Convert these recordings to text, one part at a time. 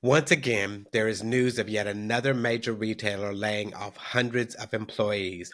Once again, there is news of yet another major retailer laying off hundreds of employees.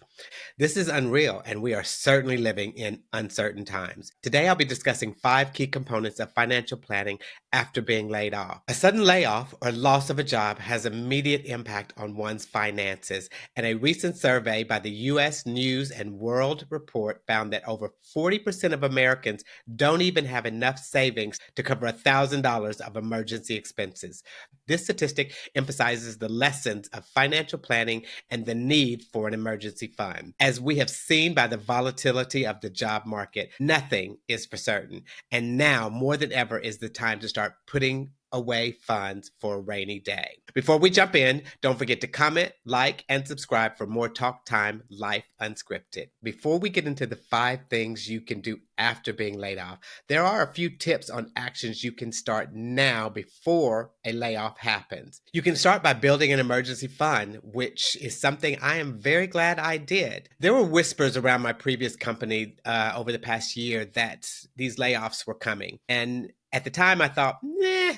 This is unreal, and we are certainly living in uncertain times. Today, I'll be discussing 5 key components of financial planning after being laid off. A sudden layoff or loss of a job has immediate impact on one's finances, and a recent survey by the U.S. News and World Report found that over 40% of Americans don't even have enough savings to cover $1,000 of emergency expenses. This statistic emphasizes the lessons of financial planning and the need for an emergency fund. As we have seen by the volatility of the job market, nothing is for certain. And now, more than ever, is the time to start putting away funds for a rainy day. Before we jump in, don't forget to comment, like, and subscribe for more Talk Time Life Unscripted. Before we get into the 5 things you can do after being laid off, there are a few tips on actions you can start now before a layoff happens. You can start by building an emergency fund, which is something I am very glad I did. There were whispers around my previous company over the past year that these layoffs were coming. And at the time, I thought,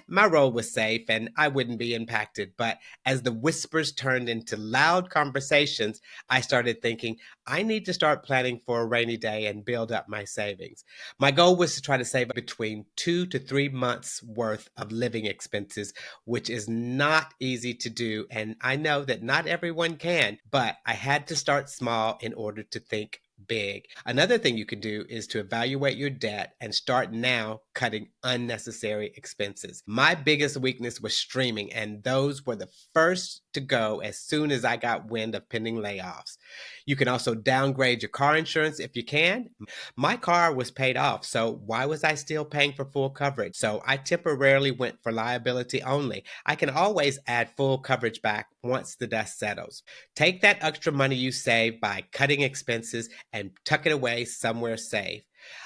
my role was safe and I wouldn't be impacted. But as the whispers turned into loud conversations, I started thinking, I need to start planning for a rainy day and build up my savings. My goal was to try to save between 2 to 3 months worth of living expenses, which is not easy to do. And I know that not everyone can, but I had to start small in order to think big. Another thing you can do is to evaluate your debt and start now cutting unnecessary expenses. My biggest weakness was streaming, and those were the first to go as soon as I got wind of pending layoffs. You can also downgrade your car insurance if you can. My car was paid off, so why was I still paying for full coverage? So I temporarily went for liability only. I can always add full coverage back once the dust settles. Take that extra money you save by cutting expenses and tuck it away somewhere safe.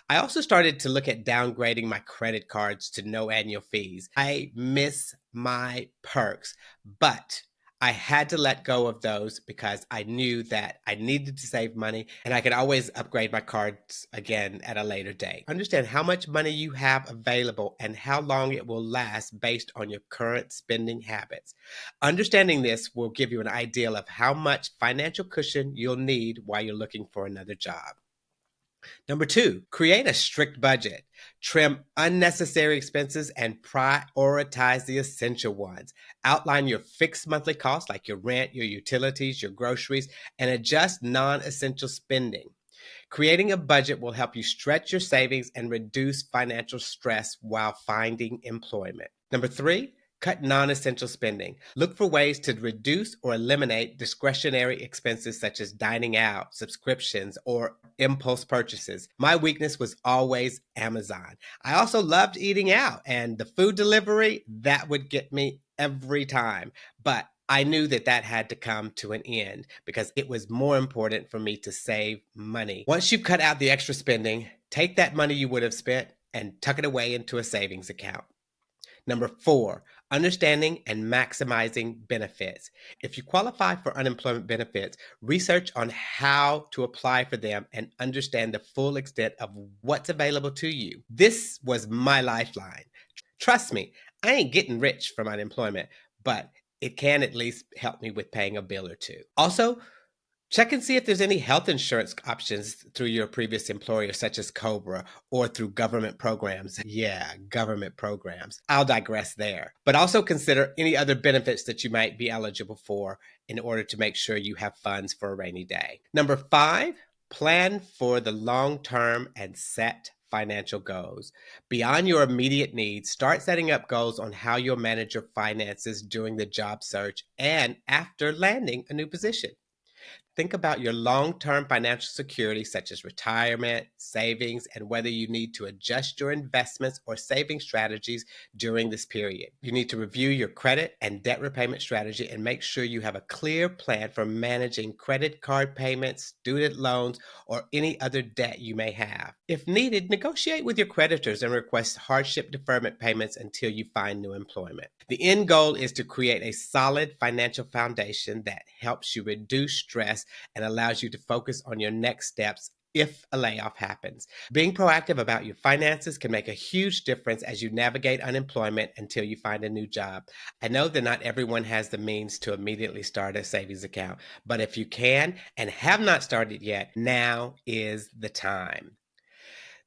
I also started to look at downgrading my credit cards to no annual fees. I miss my perks, but I had to let go of those because I knew that I needed to save money and I could always upgrade my cards again at a later date. Understand how much money you have available and how long it will last based on your current spending habits. Understanding this will give you an idea of how much financial cushion you'll need while you're looking for another job. Number 2, create a strict budget. Trim unnecessary expenses and prioritize the essential ones. Outline your fixed monthly costs like your rent, your utilities, your groceries, and adjust non-essential spending. Creating a budget will help you stretch your savings and reduce financial stress while finding employment. Number 3, cut non-essential spending. Look for ways to reduce or eliminate discretionary expenses such as dining out, subscriptions, or impulse purchases. My weakness was always Amazon. I also loved eating out, and the food delivery, that would get me every time. But I knew that had to come to an end because it was more important for me to save money. Once you cut out the extra spending, take that money you would have spent and tuck it away into a savings account. Number 4, understanding and maximizing benefits. If you qualify for unemployment benefits, research on how to apply for them and understand the full extent of what's available to you. This was my lifeline. Trust me, I ain't getting rich from unemployment, but it can at least help me with paying a bill or two. Also, check and see if there's any health insurance options through your previous employer, such as Cobra, or through government programs. Yeah, government programs. I'll digress there. But also consider any other benefits that you might be eligible for in order to make sure you have funds for a rainy day. Number 5, plan for the long term and set financial goals. Beyond your immediate needs, start setting up goals on how you'll manage your finances during the job search and after landing a new position. Think about your long-term financial security, such as retirement, savings, and whether you need to adjust your investments or saving strategies during this period. You need to review your credit and debt repayment strategy and make sure you have a clear plan for managing credit card payments, student loans, or any other debt you may have. If needed, negotiate with your creditors and request hardship deferment payments until you find new employment. The end goal is to create a solid financial foundation that helps you reduce stress and allows you to focus on your next steps if a layoff happens. Being proactive about your finances can make a huge difference as you navigate unemployment until you find a new job. I know that not everyone has the means to immediately start a savings account, but if you can and have not started yet, now is the time.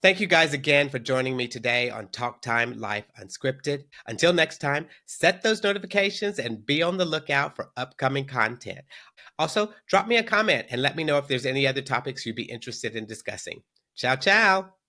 Thank you guys again for joining me today on Talk Time Life Unscripted. Until next time, set those notifications and be on the lookout for upcoming content. Also, drop me a comment and let me know if there's any other topics you'd be interested in discussing. Ciao, ciao.